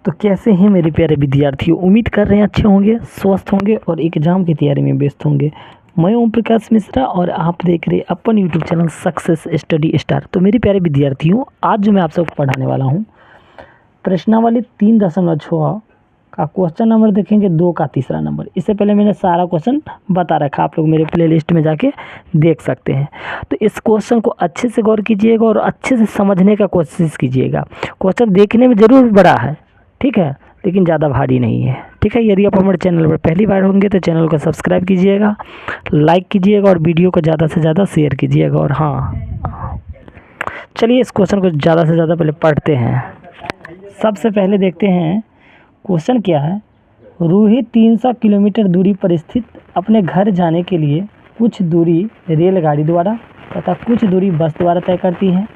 तो कैसे हैं मेरे प्यारे विद्यार्थियों, उम्मीद कर रहे हैं अच्छे होंगे, स्वस्थ होंगे और एग्ज़ाम की तैयारी में व्यस्त होंगे। मैं ओम प्रकाश मिश्रा और आप देख रहे हैं अपन YouTube channel Success Study Star. तो मेरे प्यारे विद्यार्थियों, आज जो मैं आप सबको पढ़ाने वाला हूँ, प्रश्नावली 3.6 का क्वेश्चन नंबर देखेंगे 2 का तीसरा नंबर। इससे पहले मैंने सारा क्वेश्चन बता रखा, आप लोग मेरे प्लेलिस्ट में जाके देख सकते हैं। तो इस क्वेश्चन को अच्छे से गौर कीजिएगा और अच्छे से समझने का कोशिश कीजिएगा। क्वेश्चन देखने में ज़रूर बड़ा है, ठीक है, लेकिन ज़्यादा भारी नहीं है, ठीक है। यदि आप हमारे चैनल पर पहली बार होंगे तो चैनल को सब्सक्राइब कीजिएगा, लाइक कीजिएगा और वीडियो को ज़्यादा से ज़्यादा शेयर कीजिएगा। और हाँ, चलिए इस क्वेश्चन को ज़्यादा से ज़्यादा पहले पढ़ते हैं। सबसे पहले देखते हैं क्वेश्चन क्या है। रूही 300 किलोमीटर दूरी पर स्थित अपने घर जाने के लिए कुछ दूरी रेलगाड़ी द्वारा तथा कुछ दूरी बस द्वारा तय करती है।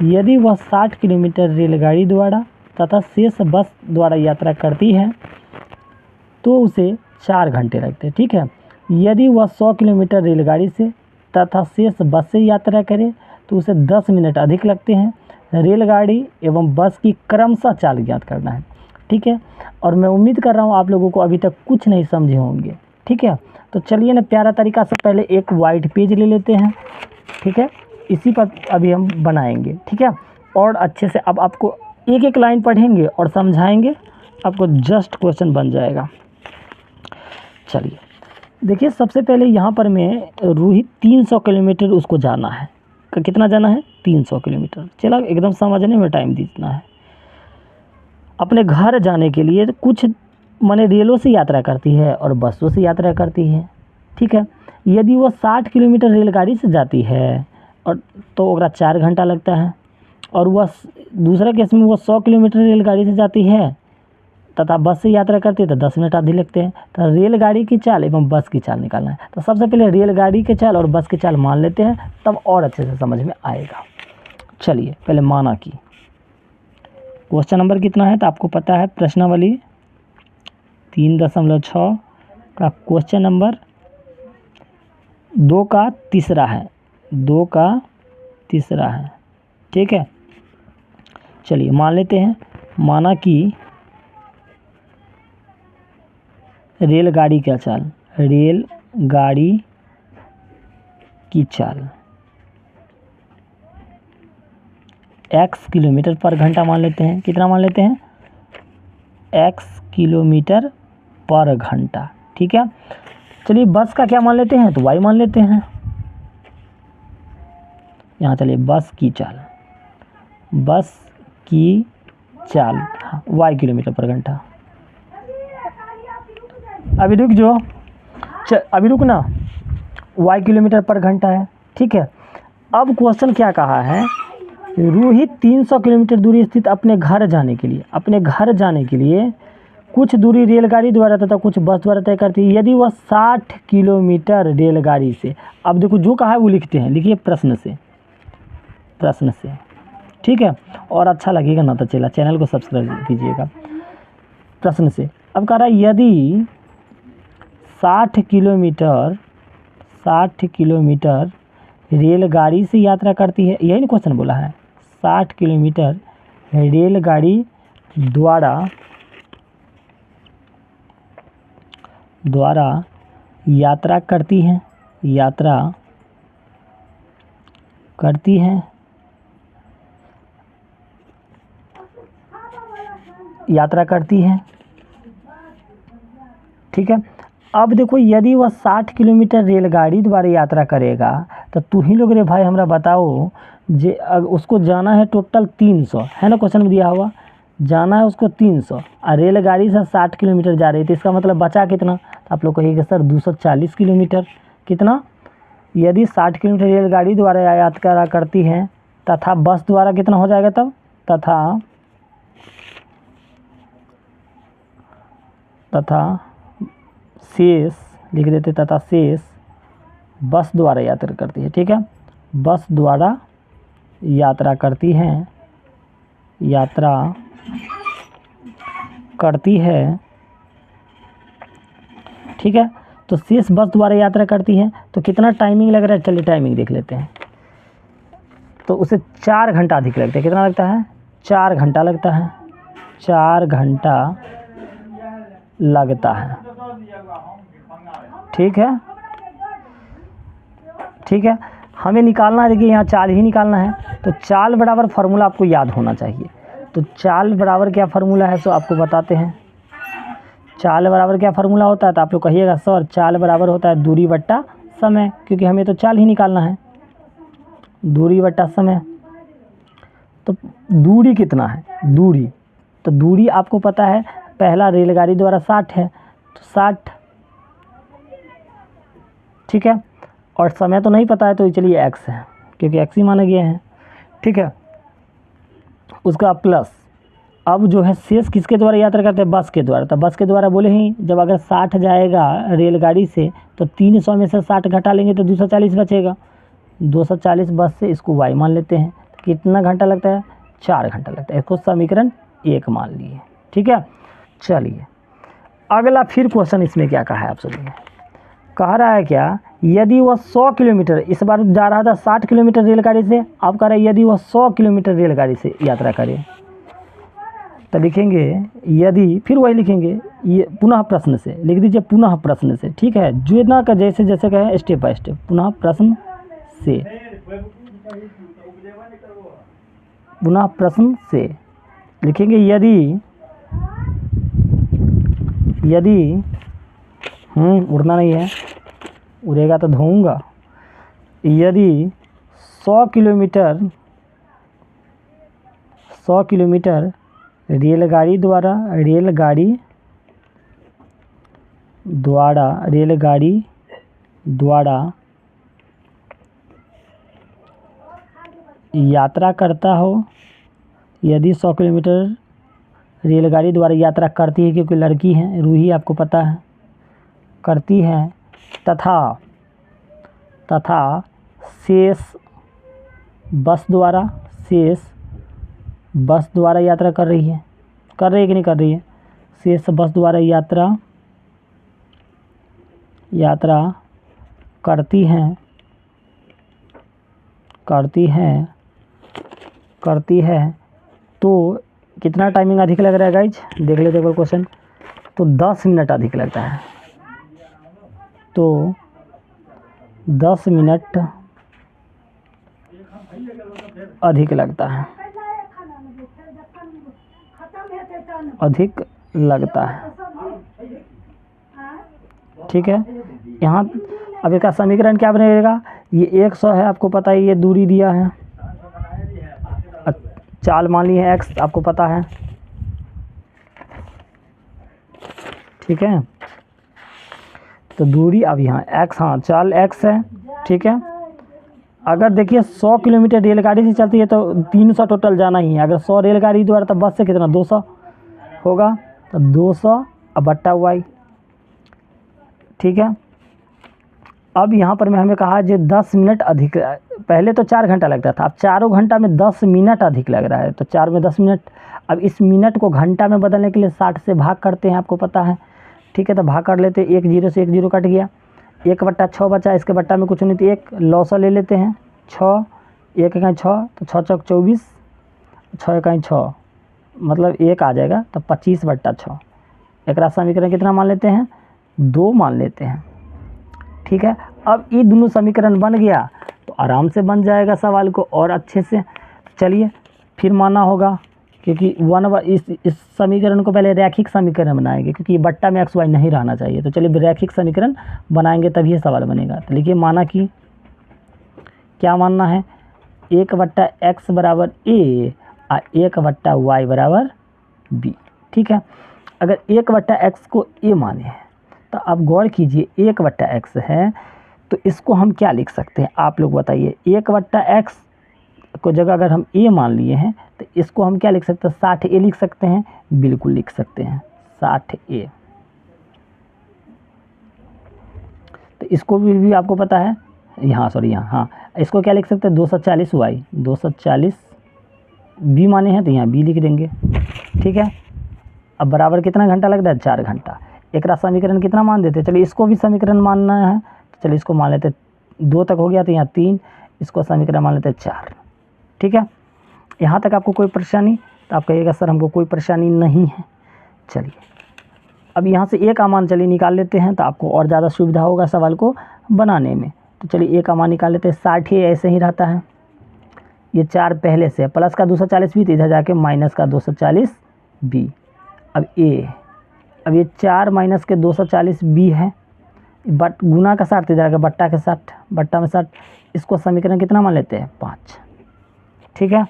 यदि वह 60 किलोमीटर रेलगाड़ी द्वारा तथा शेष बस द्वारा यात्रा करती है तो उसे 4 घंटे लगते हैं, ठीक है। यदि वह 100 किलोमीटर रेलगाड़ी से तथा शेष बस से यात्रा करे तो उसे 10 मिनट अधिक लगते हैं। रेलगाड़ी एवं बस की क्रमशः चाल ज्ञात करना है, ठीक है। और मैं उम्मीद कर रहा हूँ आप लोगों को अभी तक कुछ नहीं समझे होंगे, ठीक है। तो चलिए ना, प्यारा तरीका से पहले एक वाइट पेज ले लेते हैं, ठीक है। इसी पर अभी हम बनाएंगे, ठीक है। और अच्छे से अब आपको एक एक लाइन पढ़ेंगे और समझाएंगे, आपको जस्ट क्वेश्चन बन जाएगा। चलिए देखिए, सबसे पहले यहाँ पर मैं रूही 300 किलोमीटर उसको जाना है। कितना जाना है? 300 किलोमीटर। चला, एकदम समझने में टाइम दीजना है। अपने घर जाने के लिए कुछ माने रेलों से यात्रा करती है और बसों से यात्रा करती है, ठीक है। यदि वो 60 किलोमीटर रेलगाड़ी से जाती है और तो ओकरा 4 घंटा लगता है, और वह दूसरा केस में वो 100 किलोमीटर रेलगाड़ी से जाती है तथा बस से यात्रा करती है तो 10 मिनट आधे लगते हैं। तो रेलगाड़ी की चाल एवं बस की चाल निकालना है। तो सबसे पहले रेलगाड़ी की चाल और बस की चाल मान लेते हैं, तब और अच्छे से समझ में आएगा। चलिए पहले माना कि क्वेश्चन नंबर कितना है तो आपको पता है, प्रश्नावली 3.6 का क्वेश्चन नंबर 2 का तीसरा है, 2 का तीसरा है, ठीक है। चलिए मान लेते हैं, माना कि रेलगाड़ी का चाल, रेलगाड़ी की चाल x किलोमीटर पर घंटा मान लेते हैं। कितना मान लेते हैं? x किलोमीटर पर घंटा, ठीक है। चलिए बस का क्या मान लेते हैं? तो y मान लेते हैं। यहाँ चलिए बस की चाल, बस की चाल y किलोमीटर पर घंटा। अभी रुक जो, अभी रुक ना, y किलोमीटर पर घंटा है, ठीक है। अब क्वेश्चन क्या कहा है? रूही 300 किलोमीटर दूरी स्थित अपने घर जाने के लिए, अपने घर जाने के लिए कुछ दूरी रेलगाड़ी द्वारा तथा कुछ बस द्वारा तय करती है। यदि वह 60 किलोमीटर रेलगाड़ी से, अब देखो जो कहा है वो लिखते हैं, लिखिए प्रश्न से, प्रश्न से, ठीक है। और अच्छा लगेगा ना तो चला चैनल को सब्सक्राइब कीजिएगा। प्रश्न से अब कह रहा है, यदि 60 किलोमीटर रेलगाड़ी से यात्रा करती है, यही ना क्वेश्चन बोला है, 60 किलोमीटर रेलगाड़ी द्वारा यात्रा करती है, यात्रा करती है, ठीक है। अब देखो, यदि वह 60 किलोमीटर रेलगाड़ी द्वारा यात्रा करेगा तो तू ही लोग रे भाई हमरा बताओ, जे उसको जाना है टोटल 300 है ना, क्वेश्चन में दिया हुआ जाना है उसको 300 और रेलगाड़ी से 60 किलोमीटर जा रही है, तो इसका मतलब बचा कितना? तो आप लोग कहिएगा सर 240 किलोमीटर। कितना? यदि 60 किलोमीटर रेलगाड़ी द्वारा यात्रा करती है तथा बस द्वारा कितना हो जाएगा तब? तथा शेष लिख देते, तथा शेष बस द्वारा यात्रा करती है, ठीक है। बस द्वारा यात्रा करती है, ठीक है। तो शेष बस द्वारा यात्रा करती है तो कितना टाइमिंग लग रहा है? चलिए टाइमिंग देख लेते हैं। तो उसे 4 घंटा अधिक लगता है। कितना लगता है? 4 घंटा लगता है, 4 घंटा लगता है। ठीक है, ठीक है। हमें निकालना है, देखिए यहाँ चाल ही निकालना है, तो चाल बराबर फार्मूला आपको याद होना चाहिए। तो चाल बराबर क्या फार्मूला है, सो आपको बताते हैं। चाल बराबर क्या फार्मूला होता है, तो आप लोग कहिएगा सर चाल बराबर होता है दूरी बट्टा समय, क्योंकि हमें तो चाल ही निकालना है, दूरी बट्टा समय। तो दूरी कितना है, दूरी, तो दूरी आपको पता है, पहला रेलगाड़ी द्वारा 60 है, तो 60, ठीक है। और समय तो नहीं पता है, तो चलिए x है, क्योंकि x ही माना गया है, ठीक है। उसका प्लस, अब जो है शेष किसके द्वारा यात्रा करते हैं, बस के द्वारा। तो बस के द्वारा बोले ही, जब अगर 60 जाएगा रेलगाड़ी से, तो 300 में से 60 घटा लेंगे तो 240 बचेगा। 240 बस से, इसको y मान लेते हैं। कितना घंटा लगता है, 4 घंटा लगता है। इसको समीकरण 1 मान लिए, ठीक है। चलिए अगला फिर क्वेश्चन इसमें क्या कहा है आप सभी ने, कह रहा है क्या, यदि वह 100 किलोमीटर, इस बार जा रहा था 60 किलोमीटर रेलगाड़ी से, अब कह रहा है यदि वह 100 किलोमीटर रेलगाड़ी से यात्रा करे, तो लिखेंगे यदि, फिर वही लिखेंगे, ये पुनः प्रश्न से लिख दीजिए, पुनः प्रश्न से, ठीक है। जो ना का जैसे जैसे कहें स्टेप बाय स्टेप, पुनः प्रश्न से, पुनः प्रश्न से लिखेंगे यदि, यदि उड़ना नहीं है, उड़ेगा तो धोऊंगा। यदि 100 किलोमीटर रेलगाड़ी द्वारा यात्रा करता हो, यदि 100 किलोमीटर रेलगाड़ी द्वारा यात्रा करती है, क्योंकि लड़की है, रूही आपको पता है, करती है, तथा शेष बस द्वारा यात्रा कर रही है कि नहीं कर रही है, शेष बस द्वारा यात्रा करती है, तो कितना टाइमिंग अधिक लग रहा है गाइज, देख लेते हैं क्वेश्चन। तो 10 मिनट अधिक लगता है, तो 10 मिनट अधिक लगता है, अधिक लगता है, ठीक है। यहाँ अब इसका समीकरण क्या बनेगा, ये 100 है, आपको पता है, ये दूरी दिया है, चाल मान ली है x, आपको पता है, ठीक है। तो दूरी अब यहाँ x, हाँ चाल x है, ठीक है। अगर देखिए 100 किलोमीटर रेलगाड़ी से चलती है, तो 300 टोटल जाना ही है। अगर 100 रेलगाड़ी द्वारा, तो बस से कितना 200 होगा, तो 200 अब बट्टा y, ठीक है। अब यहाँ पर मैं हमें कहा जो 10 मिनट अधिक, पहले तो 4 घंटा लगता था, अब 4 घंटा में 10 मिनट अधिक लग रहा है, तो 4 में 10 मिनट। अब इस मिनट को घंटा में बदलने के लिए 60 से भाग करते हैं, आपको पता है, ठीक है। तो भाग कर लेते, 1 0 से 1 0 कट गया, 1/6 बचा, इसके बट्टा में कुछ नहीं, तो 1 लॉसा ले लेते हैं, 6, 1 1 6, तो 6 चौक 24, 6 1 6, मतलब 1 आ जाएगा, तो 25/6। एक समीकरण कितना मान लेते हैं, 2 मान लेते हैं, ठीक है। अब ये दोनों समीकरण बन गया, तो आराम से बन जाएगा सवाल को और अच्छे से। चलिए फिर मानना होगा, क्योंकि इस समीकरण को पहले रैखिक समीकरण बनाएंगे, क्योंकि ये बट्टा में x y नहीं रहना चाहिए। तो चलिए रैखिक समीकरण बनाएंगे, तभी ये सवाल बनेगा। तो लिखिए, माना कि क्या मानना है, 1/x बराबर a और 1/y बराबर b, ठीक है। अगर 1/x को a माने हैं, तो अब गौर कीजिए, 1/x है, तो इसको हम क्या लिख सकते हैं, आप लोग बताइए। 1/x को जगह अगर हम a मान लिए हैं, तो इसको हम क्या लिख सकते हैं, 60a लिख सकते हैं, बिल्कुल लिख सकते हैं 60a। तो इसको भी आपको पता है, यहाँ सॉरी यहाँ, हाँ इसको क्या लिख सकते हैं, 240y, 240 b माने हैं, तो यहाँ b लिख देंगे, ठीक है। अब बराबर कितना घंटा लग रहा है, 4 घंटा। एक समीकरण कितना मान देते हैं, चलिए इसको भी समीकरण मानना है, तो चलिए इसको मान लेते, 2 तक हो गया, तो यहाँ 3, इसको समीकरण मान लेते 4, ठीक है। यहाँ तक आपको कोई परेशानी तो आप कहिएगा सर हमको कोई परेशानी नहीं है। चलिए अब यहाँ से ए का मान चलिए निकाल लेते हैं, तो आपको और ज़्यादा सुविधा होगा सवाल को बनाने में। तो चलिए ए का मान निकाल लेते हैं, 60 ही ऐसे ही रहता है, ये 4 पहले से, प्लस का 240 भी, तो इधर जाके माइनस का 240 बी। अब ये 4 माइनस के 240 बी है, बट गुना का 60 इधर आके बट्टा के 60, बट्टा में 60, इसको समीकरण कितना मान लेते हैं 5। ठीक है,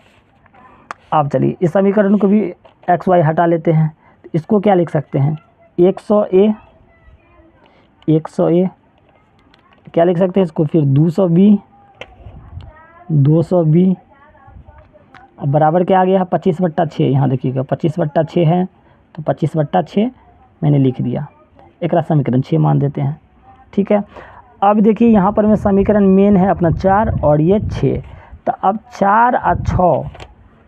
अब चलिए इस समीकरण को भी एक्स वाई हटा लेते हैं, तो इसको क्या लिख सकते हैं 100 ए क्या लिख सकते हैं इसको, फिर 200 बी अब बराबर क्या आ गया 25/6। यहाँ देखिएगा 25/6 है, तो 25/6 मैंने लिख दिया, एक समीकरण 6 मान देते हैं। ठीक है, अब देखिए यहाँ पर में समीकरण मेन है अपना 4 और ये 6, तो अब 4 और 6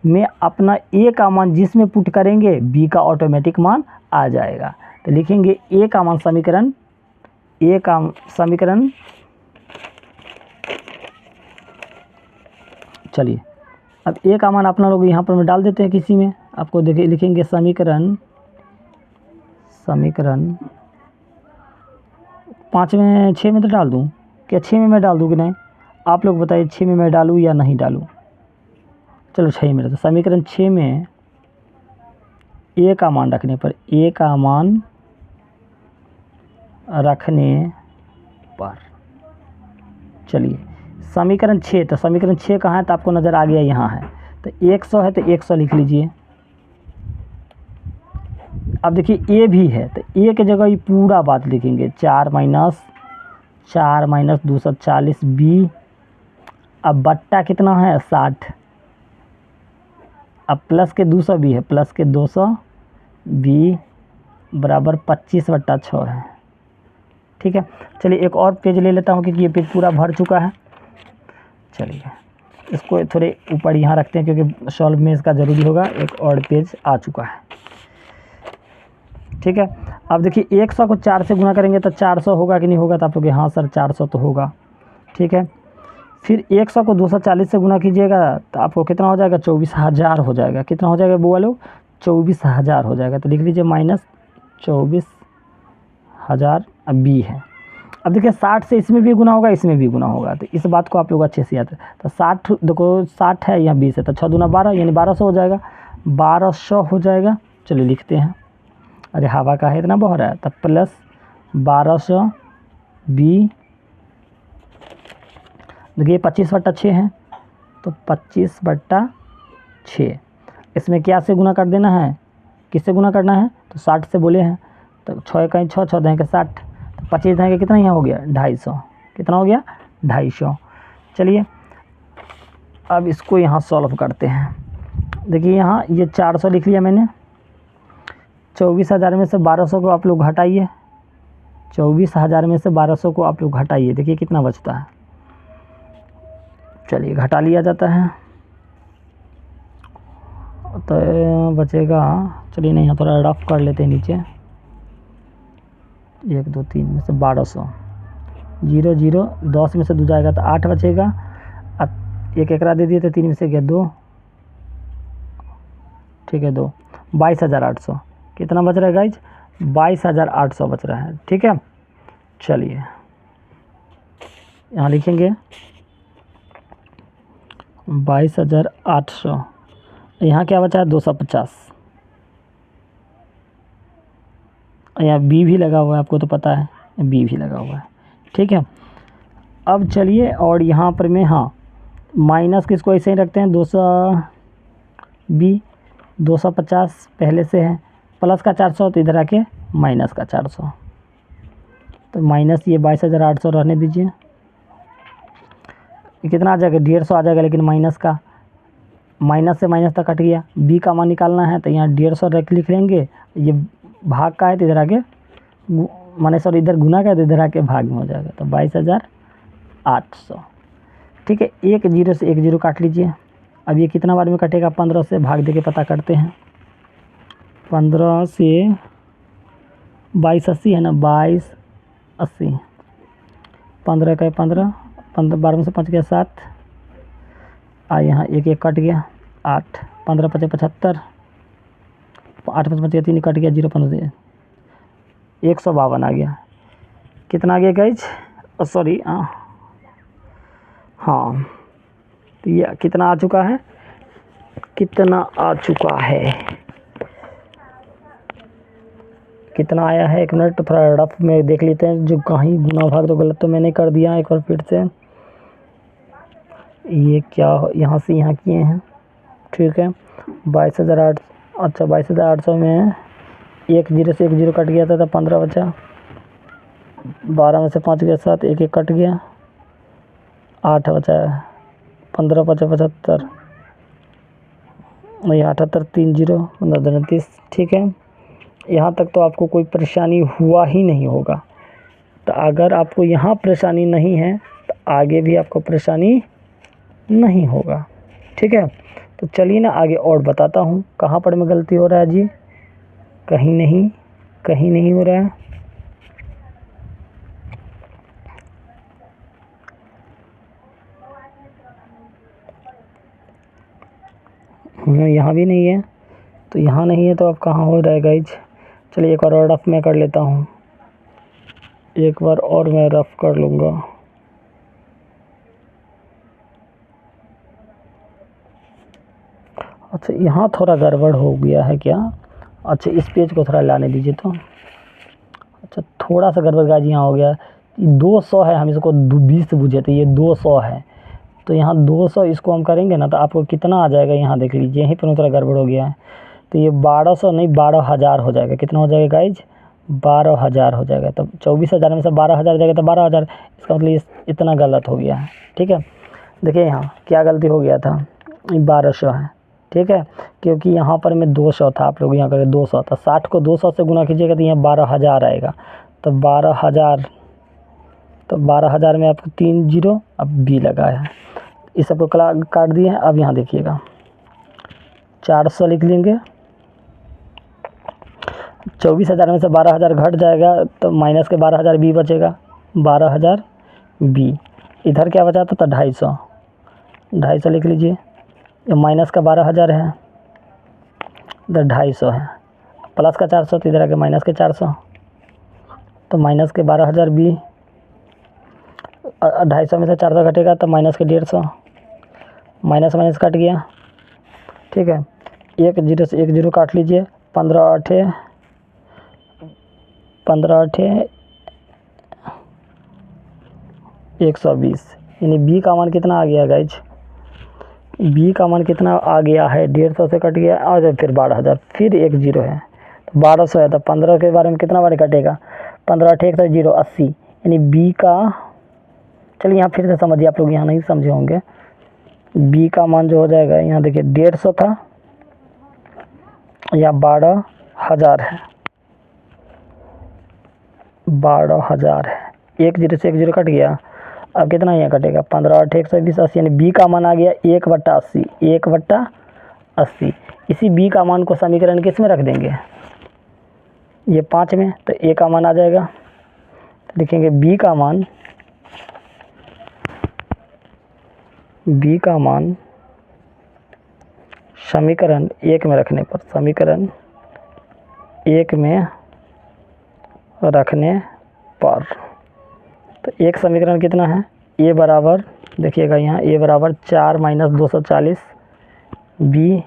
में अपना ए का मान जिसमें पुट करेंगे बी का ऑटोमेटिक मान आ जाएगा। तो लिखेंगे ए का मान समीकरण चलिए अब ए का मान अपना लोग यहाँ पर में डाल देते हैं किसी में, आपको देखिए लिखेंगे समीकरण 5 में 6 में तो डाल दूँ क्या, 6 में मैं डाल दूँ कि नहीं, आप लोग बताइए 6 में मैं डालूँ या नहीं डालूँ। चलो 6 में, तो समीकरण 6 में ए का मान रखने पर चलिए समीकरण 6, तो समीकरण 6 कहाँ है, तो आपको नज़र आ गया यहाँ है, तो 100 है तो 100 लिख लीजिए। अब देखिए ए भी है, तो ए के जगह ये पूरा बात लिखेंगे 4 माइनस 240 बी, अब बट्टा कितना है 60, अब प्लस के 200 बी है, प्लस के 200 बी बराबर 25/6 है। ठीक है, चलिए एक और पेज ले लेता हूँ क्योंकि ये पेज पूरा भर चुका है। चलिए इसको थोड़े ऊपर यहाँ रखते हैं क्योंकि सॉल्व में इसका ज़रूरी होगा, एक और पेज आ चुका है। ठीक है, अब देखिए 100 को 4 से गुना करेंगे तो 400 होगा कि नहीं होगा, तो आप लोग हाँ सर 400 तो होगा। ठीक है, फिर 100 को 240 से गुना कीजिएगा तो आपको कितना हो जाएगा 24,000 हो जाएगा। कितना हो जाएगा बुआ लोग 24,000 हो जाएगा, तो लिख लीजिए माइनस 24,000 अब बी है। अब देखिए 60 से इसमें भी गुना होगा, इसमें भी गुना होगा, तो इस बात को आप लोग अच्छे से याद है। तो 60 देखो 60 है यहाँ 20 है, तो 6 दूना 12 यानी 1200 हो जाएगा, 1200 हो जाएगा। चलिए लिखते हैं, अरे हवा का है इतना बह रहा है, तब प्लस 1200 बी, देखिए 25/6 है, तो 25/6 इसमें क्या से गुना कर देना है, किससे गुना करना है, तो 60 से बोले हैं, तो 6 कहीं 6 देंगे 60, तो 25 देंगे कितना यहाँ हो गया 250, कितना हो गया 250। चलिए अब इसको यहाँ सॉल्व करते हैं। देखिए यहाँ ये 400 लिख लिया मैंने, 24,000 में से 1200 को आप लोग घटाइए, 24,000 में से 1200 को आप लोग घटाइए, देखिए कितना बचता है। चलिए घटा लिया जाता है तो बचेगा, चलिए नहीं यहाँ थोड़ा रफ कर लेते हैं नीचे, 1 2 3 में से 1200, 0 0 10 में से 2 जाएगा तो 8 बचेगा, एक एकरा दे दिए तो 3 में से गया 2, ठीक है 2, 22,800 कितना बच रहा है गाइज, 22,800 बच रहा है। ठीक है, चलिए यहाँ लिखेंगे 22,800, यहाँ क्या बचा है 250, यहाँ बी भी लगा हुआ है, आपको तो पता है बी भी लगा हुआ है। ठीक है, अब चलिए और यहाँ पर में हाँ माइनस किसको ऐसे ही रखते हैं 250 पहले से है, प्लस का 400 तो इधर आके माइनस का 400, तो माइनस ये 22,800 रहने दीजिए, कितना आ जाएगा 150 आ जाएगा, लेकिन माइनस से माइनस तक कट गया, बी का मान निकालना है तो यहाँ 150 लिख लेंगे, ये भाग का है तो इधर आके माने सॉरी इधर गुना का है तो इधर आके भाग में हो जाएगा, तो 22,800। ठीक है, 1 0 से 1 0 काट लीजिए। अब ये कितना बार में कटेगा 15 से भाग दे के पता करते हैं, 15 से 2280 है ना, 2280, 15 का 15 12 में से 5 गया 7, यहाँ 1 1 कट गया 8, 15 5 75, 8 5 बच गया, 3 कट गया, 0 15 152 आ गया। कितना आ गया गाइज? सॉरी, हाँ, तो ये कितना आ चुका है, कितना आ चुका है, कितना आया है? 1 मिनट, थोड़ा रफ में देख लेते हैं, जो कहीं गुना भाग तो गलत तो मैंने कर दिया एक बार फिर से। ये क्या यहाँ से यहाँ किए हैं, ठीक है। 22,800, अच्छा 22,800 में 1 0 से 1 0 कट गया था, तो 15 बचा। 12 में से 5 गया 7, 1 1 कट गया, 8 बचा है, 15 5 75, नहीं 78 3 0 15 29, ठीक है। यहाँ तक तो आपको कोई परेशानी हुआ ही नहीं होगा। तो अगर आपको यहाँ परेशानी नहीं है तो आगे भी आपको परेशानी नहीं होगा, ठीक है। तो चलिए ना आगे और बताता हूँ कहाँ पर में गलती हो रहा है जी। कहीं नहीं हो रहा है। यहाँ भी नहीं है, तो यहाँ नहीं है तो अब कहाँ हो रहा है गाइज? चलिए एक बार और रफ में कर लेता हूँ, एक बार और मैं रफ कर लूँगा। अच्छा यहाँ थोड़ा गड़बड़ हो गया है क्या? अच्छा इस पेज को थोड़ा लाने दीजिए तो। अच्छा थोड़ा सा गड़बड़ गाइज यहाँ हो गया। 200 है, हम इसको 20 बुझे थे, ये 200 है। तो यहाँ 200 इसको हम करेंगे ना तो आपको कितना आ जाएगा, यहाँ देख लीजिए, यहीं पर थोड़ा गड़बड़ हो गया है। तो ये 1200 नहीं 12,000 हो जाएगा। कितना हो जाएगा गाइज? 12,000 हो जाएगा। तब 24,000 में से 12,000 जाएगा तो 12,000, इसका मतलब ये इतना गलत हो गया है, ठीक है। देखिए यहाँ क्या गलती हो गया था, 1200 है, ठीक है, क्योंकि यहाँ पर में 200 था, आप लोग यहाँ करें 200 था, 60 को 200 से गुना कीजिएगा तो यहाँ 12,000 आएगा। तो 12,000, तो 12,000 में आपको 3 0 अब बी लगा है, इस सबको काट दिए हैं। अब यहाँ देखिएगा 400 लिख लेंगे, 24,000 में से 12,000 घट जाएगा तो माइनस के 12,000 बी बचेगा, 12,000 बी। इधर क्या बचा था? तो 250, 250 लिख लीजिए, ये माइनस का 12,000 है, इधर 250 है, प्लस का 400 तो इधर आके माइनस के 400, तो माइनस के 12,000 बी। 250 में से 400 घटेगा तो माइनस के 150, माइनस माइनस कट गया, ठीक है। 1 0 से 1 0 काट लीजिए, 15 8 120, यानी बी का मान कितना आ गया गाइज? बी का मान कितना आ गया है? 150 से कट गया, और फिर 12,000, फिर 1 0 है, तो 1200 है, तो 15 के बारे में कितना बार कटेगा? 15 8 1 0 80, यानी बी का, चलिए यहाँ फिर से समझिए, आप लोग यहाँ नहीं समझे होंगे। बी का मान जो हो जाएगा, यहाँ देखिए 150 था या 12,000 है, 12,000 है। 1 0 से 1 0 कट गया, अब कितना यहाँ कटेगा? 15 8 120 80, यानी बी का मान आ गया 1/80, 1/80। इसी बी का मान को समीकरण किस में रख देंगे? ये 5 में, तो ए का मान आ जाएगा। तो लिखेंगे बी का मान समीकरण 1 में रखने पर, समीकरण 1 में रखने पर, तो एक समीकरण कितना है? ए बराबर, देखिएगा यहाँ ए बराबर 4 - 240 बी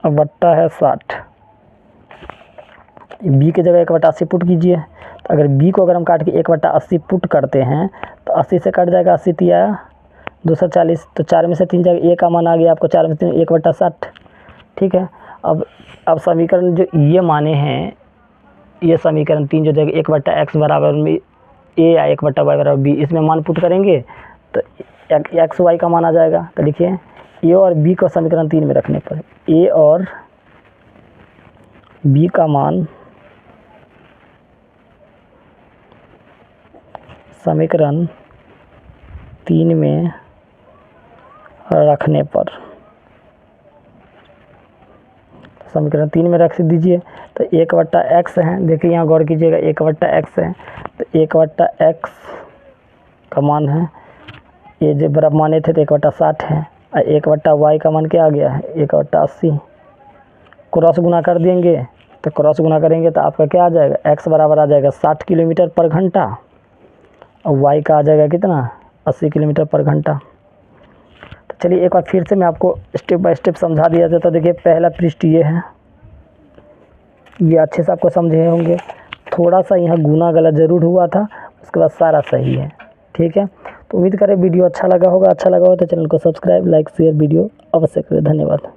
बट्टा है 60। बी की जगह 1/80 पुट कीजिए, तो अगर बी को अगर हम काट के 1/80 पुट करते हैं तो 80 से कट जाएगा, 80 तिया 240, तो 4 में से 3 जाएगा, ए का मान आ गया आपको 4 में से 3 1/60, ठीक है। अब समीकरण जो ये माने हैं, ये समीकरण 3 जो जाएगा 1/x बराबर में ए या 1/y बराबर बी, इसमें मान पुट करेंगे तो एक्स वाई का मान आ जाएगा। तो लिखिए ए और बी को समीकरण 3 में रखने पर, ए और बी का मान समीकरण 3 में रखने पर, समीकरण 3 में रख दीजिए, तो 1/x है, देखिए यहाँ गौर कीजिएगा 1/x है, तो 1/x का मान है, ये जो बराबर माने थे तो 1/60 है, और 1/y का मान क्या आ गया है? 1/80, क्रॉस गुना कर देंगे तो क्रॉस गुना करेंगे तो आपका क्या आ जाएगा, x बराबर आ जाएगा 60 किलोमीटर पर घंटा और y का आ जाएगा कितना, 80 किलोमीटर पर घंटा। तो चलिए एक बार फिर से मैं आपको स्टेप बाय स्टेप समझा दिया जाता। देखिए पहला पृष्ठ ये है, ये अच्छे से आपको समझे होंगे। थोड़ा सा यहाँ गुना गलत ज़रूर हुआ था, उसके बाद सारा सही है। ठीक है, तो उम्मीद करें वीडियो अच्छा लगा होगा। अच्छा लगा हो तो चैनल को सब्सक्राइब, लाइक, शेयर वीडियो अवश्य करें। धन्यवाद।